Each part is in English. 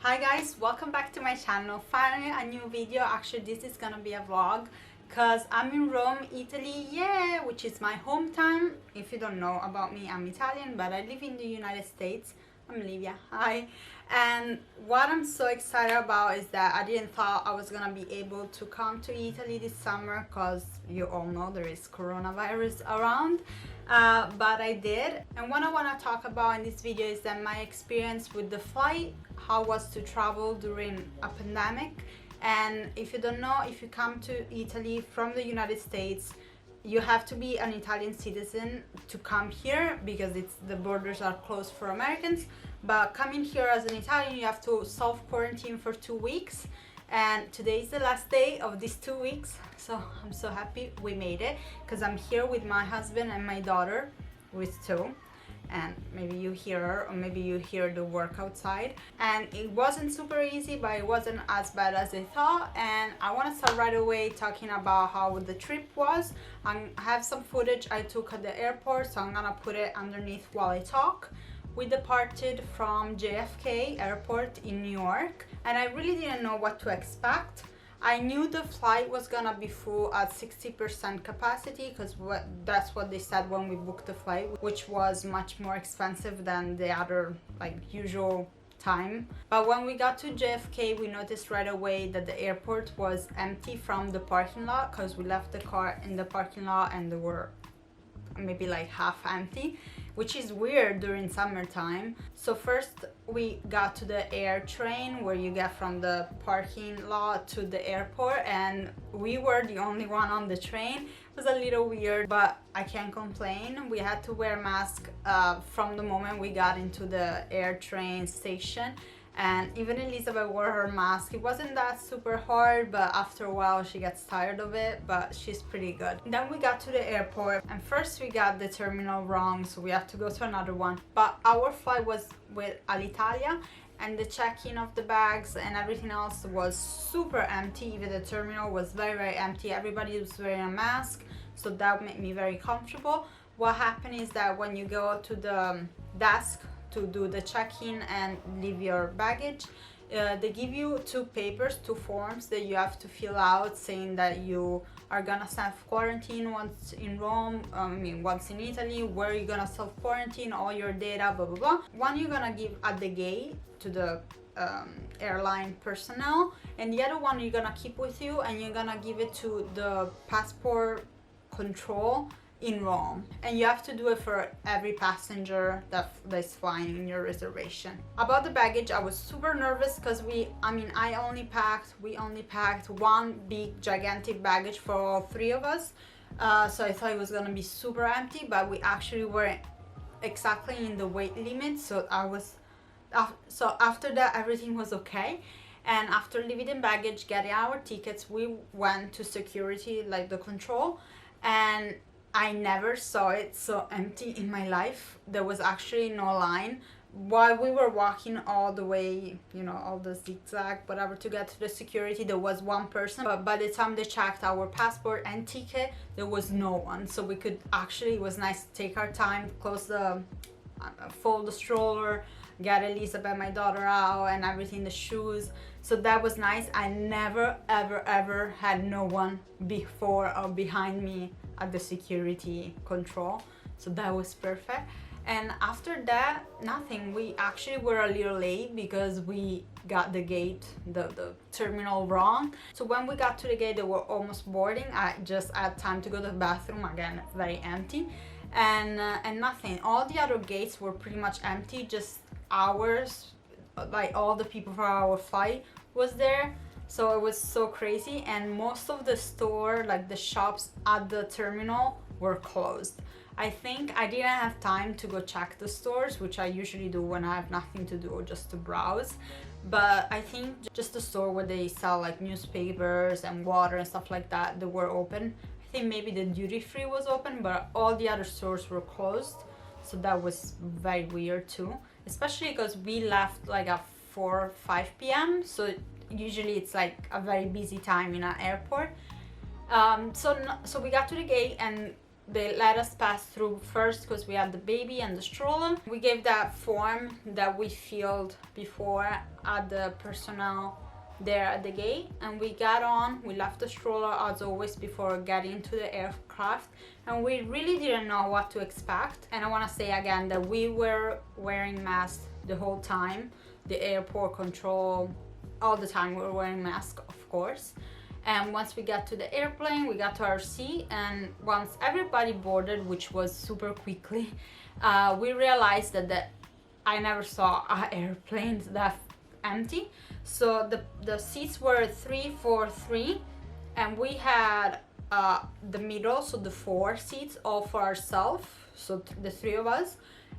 Hi guys, welcome back to my channel. Finally a new video. Actually this is gonna be a vlog because I'm in Rome, Italy, yeah, which is my hometown. If you don't know about me, I'm Italian but I live in the United States. I'm Livia, hi. And what I'm so excited about is that I didn't thought I was gonna be able to come to Italy this summer because you all know there is coronavirus around. But I did, and what I want to talk about in this video is that my experience with the flight, how was to travel during a pandemic. And if you don't know, if you come to Italy from the United States, you have to be an Italian citizen to come here because the borders are closed for Americans. But coming here as an Italian, you have to self-quarantine for 2 weeks. And today is the last day of these 2 weeks, so I'm so happy we made it because I'm here with my husband and my daughter, who is 2, and maybe you hear her or maybe you hear the work outside. And it wasn't super easy, but it wasn't as bad as I thought. And I want to start right away talking about how the trip was. I have some footage I took at the airport, so I'm gonna put it underneath while I talk. We departed from JFK airport in New York and I really didn't know what to expect. I knew the flight was gonna be full at 60% capacity because that's what they said when we booked the flight, which was much more expensive than the other usual time. But when we got to JFK, we noticed right away that the airport was empty from the parking lot because we left the car in the parking lot and they were maybe half empty, which is weird during summertime. So first we got to the air train where you get from the parking lot to the airport, and we were the only one on the train. It was a little weird, but I can't complain. We had to wear masks from the moment we got into the air train station, and even Elizabeth wore her mask. It wasn't that super hard, but after a while she gets tired of it, but she's pretty good. Then we got to the airport, and first we got the terminal wrong, so we have to go to another one. But our flight was with Alitalia, and the check-in of the bags and everything else was super empty. Even the terminal was very empty. Everybody was wearing a mask, so that made me very comfortable. What happened is that when you go to the desk to do the check-in and leave your baggage, they give you 2 papers, 2 forms that you have to fill out saying that you are gonna self-quarantine once in Rome, once in Italy, where you're gonna self-quarantine, all your data, blah blah blah. One you're gonna give at the gate to the airline personnel, and the other one you're gonna keep with you and you're gonna give it to the passport control in Rome, and you have to do it for every passenger that's flying in your reservation. About the baggage, I was super nervous because we only packed 1 big gigantic baggage for all 3 of us, so I thought it was gonna be super empty, but we actually were exactly in the weight limit, so after that everything was okay. And after leaving the baggage, getting our tickets, we went to security, the control, and I never saw it so empty in my life. There was actually no line. While we were walking all the way, all the zigzag, whatever, to get to the security, there was 1 person. But by the time they checked our passport and ticket, there was no one. So we could actually, it was nice to take our time, fold the stroller, get Elizabeth, my daughter, out and everything, the shoes. So that was nice. I never ever had no one before or behind me at the security control, so that was perfect. And after that, nothing. We actually were a little late because we got the gate, the terminal wrong. So when we got to the gate, they were almost boarding. I just had time to go to the bathroom, again very empty, and nothing. All the other gates were pretty much empty, just ours, all the people for our flight was there. So it was so crazy, and most of the store, the shops at the terminal, were closed. I think I didn't have time to go check the stores, which I usually do when I have nothing to do, just to browse. But I think just the store where they sell newspapers and water and stuff like that, they were open. I think maybe the duty free was open, but all the other stores were closed. So that was very weird too, especially because we left at 4 or 5 p.m. So usually it's a very busy time in an airport. So we got to the gate, and they let us pass through first because we had the baby and the stroller. We gave that form that we filled before at the personnel there at the gate, and we got on. We left the stroller as always before getting to the aircraft, and we really didn't know what to expect. And I want to say again that we were wearing masks the whole time. The airport control, all the time we were wearing masks, of course. And once we got to the airplane, we got to our seat, and once everybody boarded, which was super quickly, we realized that I never saw an airplane that empty. So the seats were 3, 4, 3, and we had the middle, so the 4 seats all for ourselves, so the 3 of us,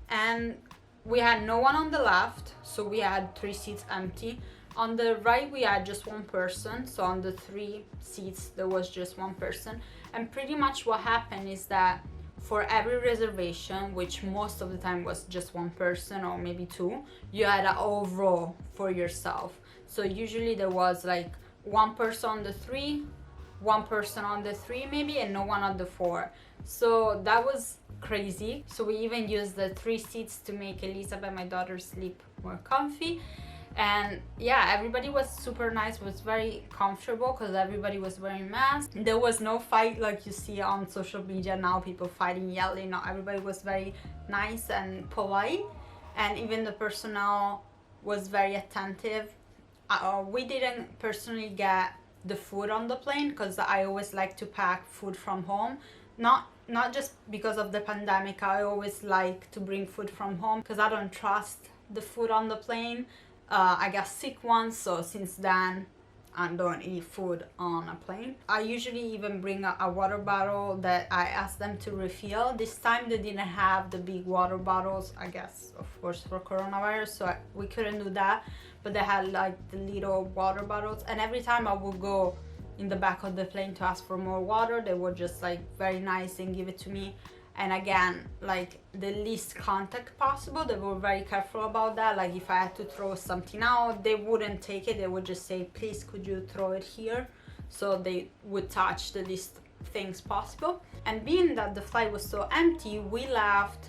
and we had no one on the left, so we had 3 seats empty. On the right we had just 1 person, so on the 3 seats there was just 1 person. And pretty much what happened is that for every reservation, which most of the time was just 1 person or maybe 2, you had a whole row for yourself. So usually there was like 1 person on the 3, 1 person on the 3 maybe, and no one on the 4. So that was crazy. So we even used the 3 seats to make Elizabeth, my daughter, sleep more comfy. And yeah, everybody was super nice, was very comfortable because everybody was wearing masks. There was no fight like you see on social media now, people fighting, yelling. No, everybody was very nice and polite, and even the personnel was very attentive. We didn't personally get the food on the plane because I always like to pack food from home. Not just because of the pandemic, I always like to bring food from home because I don't trust the food on the plane. I got sick once, so since then I don't eat food on a plane. I usually even bring a water bottle that I ask them to refill. This time they didn't have the big water bottles, I guess, of course, for coronavirus, so we couldn't do that, but they had like the little water bottles, and every time I would go in the back of the plane to ask for more water, they were just like very nice and give it to me. And again, like the least contact possible, they were very careful about that. Like if I had to throw something out, they wouldn't take it, they would just say, please could you throw it here, so they would touch the least things possible. And being that the flight was so empty, we left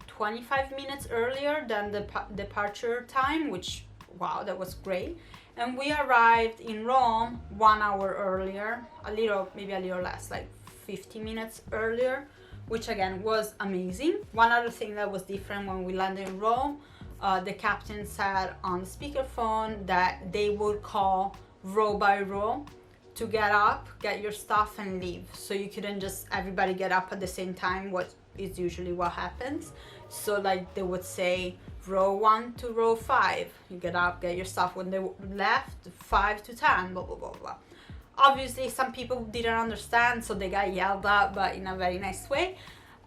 25 minutes earlier than the departure time, which, wow, that was great. And we arrived in Rome 1 hour earlier, maybe a little less, like 50 minutes earlier, which again was amazing. One other thing that was different when we landed in Rome, the captain said on the speakerphone that they would call row by row to get up, get your stuff and leave. So you couldn't just everybody get up at the same time, what is usually what happens. So like they would say row 1 to row 5, you get up, get your stuff. When they left, 5 to 10, blah blah blah blah. Obviously some people didn't understand, so they got yelled at, but in a very nice way.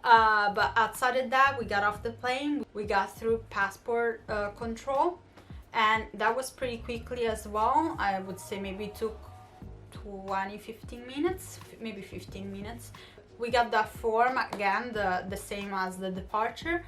But outside of that, we got off the plane, we got through passport control, and that was pretty quickly as well. I would say maybe it took 15 minutes, maybe 15 minutes. We got that form again, the same as the departure,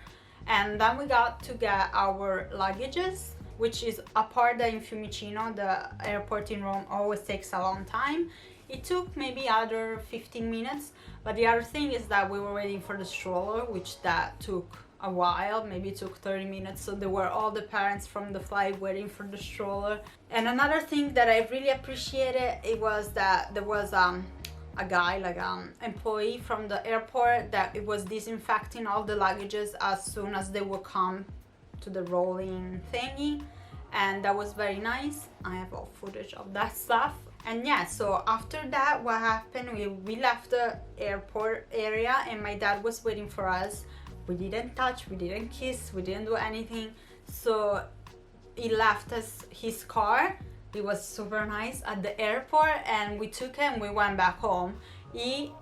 and then we got to get our luggages, which is a part that in Fiumicino, the airport in Rome, always takes a long time. It took maybe other 15 minutes, but the other thing is that we were waiting for the stroller, which that took a while, maybe it took 30 minutes, so there were all the parents from the flight waiting for the stroller. And another thing that I really appreciated, it was that there was a guy, like employee from the airport, that it was disinfecting all the luggages as soon as they would come to the rolling thingy, and that was very nice. I have all footage of that stuff. And yeah, so after that, what happened, we left the airport area and my dad was waiting for us. We didn't touch, we didn't kiss, we didn't do anything. So he left us his car. It was super nice at the airport, and we took him, we went back home. He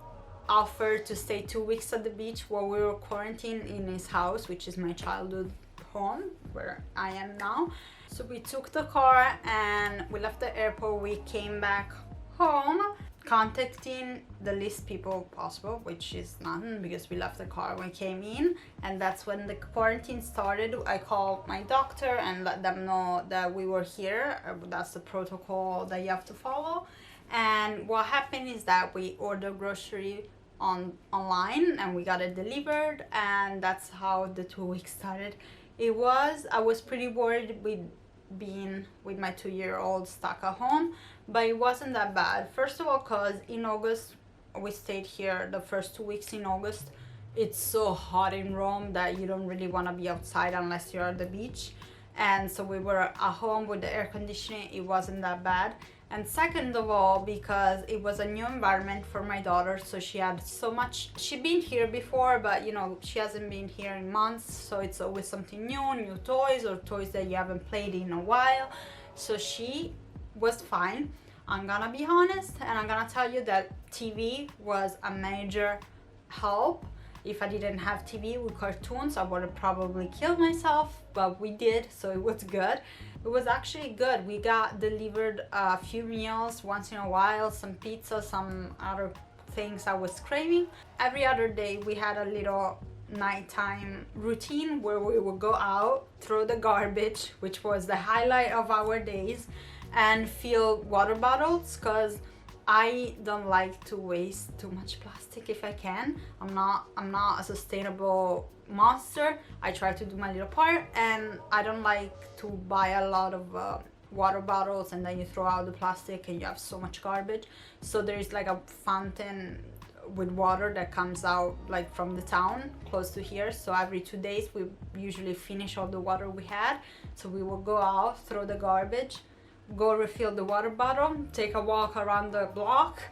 offered to stay 2 weeks at the beach while we were quarantined in his house, which is my childhood home where I am now. So we took the car and we left the airport. We came back home, contacting the least people possible, which is none because we left the car when we came in, and that's when the quarantine started. I called my doctor and let them know that we were here. That's the protocol that you have to follow. And what happened is that we ordered grocery online, and we got it delivered, and that's how the 2 weeks started. I was pretty worried with being with my 2-year-old stuck at home, but it wasn't that bad. First of all, because in August we stayed here the first 2 weeks in August. It's so hot in Rome that you don't really want to be outside unless you're at the beach, and so we were at home with the air conditioning. It wasn't that bad. And second of all, because it was a new environment for my daughter, so she had so much, she'd been here before, but you know, she hasn't been here in months, so it's always something new toys, or toys that you haven't played in a while. So she was fine. I'm gonna be honest, and I'm gonna tell you that TV was a major help. If I didn't have TV with cartoons, I would have probably killed myself, but we did, so it was good. It was actually good. We got delivered a few meals once in a while, some pizza, some other things I was craving. Every other day we had a little nighttime routine where we would go out, throw the garbage, which was the highlight of our days, and fill water bottles, because I don't like to waste too much plastic if I can. I'm not a sustainable monster. I try to do my little part, and I don't like to buy a lot of water bottles and then you throw out the plastic and you have so much garbage. So there is like a fountain with water that comes out like from the town close to here, so every 2 days we usually finish all the water we had. So we will go out, throw the garbage, go refill the water bottle, take a walk around the block,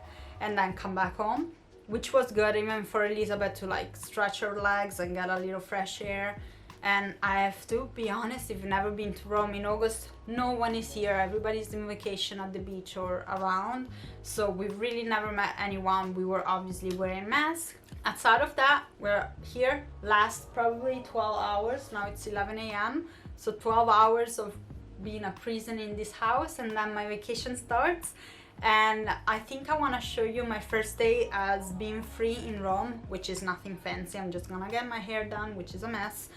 and then come back home, which was good even for Elizabeth to like stretch her legs and get a little fresh air. And I have to be honest, if you've never been to Rome in August, no one is here. Everybody's on vacation at the beach or around, so we really never met anyone. We were obviously wearing masks. Outside of that, we're here last probably 12 hours. Now it's 11 a.m. so 12 hours of being a prison in this house, and then my vacation starts. And I think I want to show you my first day as being free in Rome, which is nothing fancy. I'm just gonna get my hair done, which is a mess,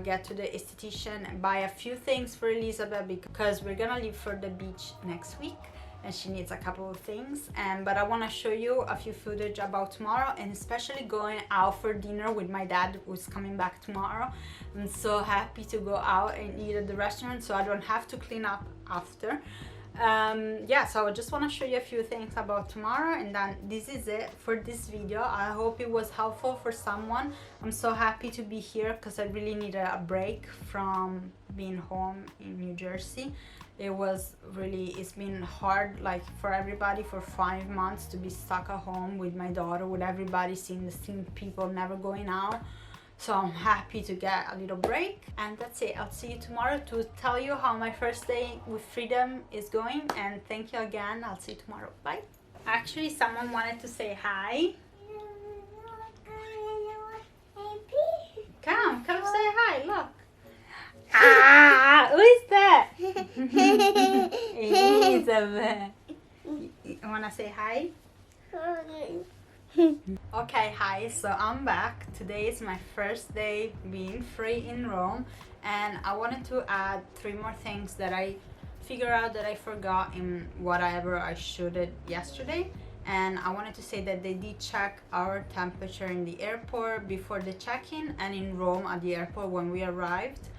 get to the esthetician and buy a few things for Elizabeth because we're gonna leave for the beach next week and she needs a couple of things. But I want to show you a few footage about tomorrow, and especially going out for dinner with my dad, who's coming back tomorrow. I'm so happy to go out and eat at the restaurant so I don't have to clean up after. Yeah, so I just want to show you a few things about tomorrow, and then this is it for this video. I hope it was helpful for someone. I'm so happy to be here because I really needed a break from being home in New Jersey. It's been hard, like for everybody, for 5 months to be stuck at home with my daughter, with everybody seeing the same people, never going out. So I'm happy to get a little break, and that's it. I'll see you tomorrow to tell you how my first day with freedom is going, and thank you again. I'll see you tomorrow. Bye. Actually, someone wanted to say hi. Come say hi, look. Who is that? Elizabeth. You wanna say hi? Okay, hi, so I'm back. Today is my first day being free in Rome, and I wanted to add 3 more things that I figured out that I forgot in whatever I shooted yesterday. And I wanted to say that they did check our temperature in the airport before the check-in and in Rome at the airport when we arrived,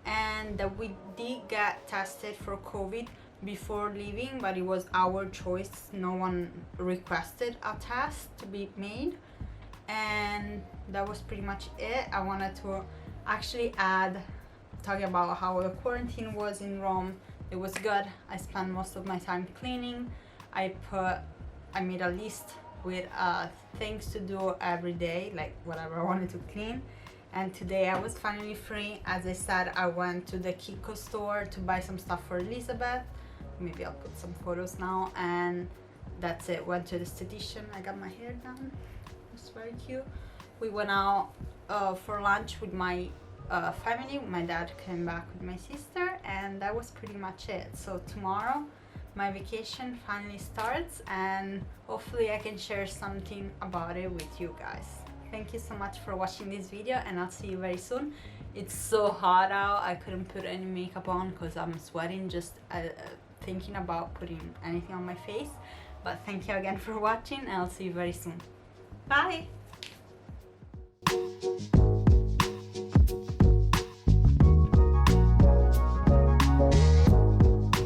and that we did get tested for COVID before leaving, but it was our choice. No one requested a test to be made, and that was pretty much it. I wanted to actually talking about how the quarantine was in Rome. It was good. I spent most of my time cleaning. I made a list with things to do every day, like whatever I wanted to clean. And today I was finally free. As I said, I went to the Kiko store to buy some stuff for Elizabeth. Maybe I'll put some photos now, and that's it. Went to the esthetician. I got my hair done. It's very cute. We went out for lunch with my family. My dad came back with my sister, and that was pretty much it. So tomorrow my vacation finally starts, and hopefully I can share something about it with you guys. Thank you so much for watching this video, and I'll see you very soon. It's so hot out. I couldn't put any makeup on because I'm sweating just thinking about putting anything on my face. But thank you again for watching, and I'll see you very soon. Bye.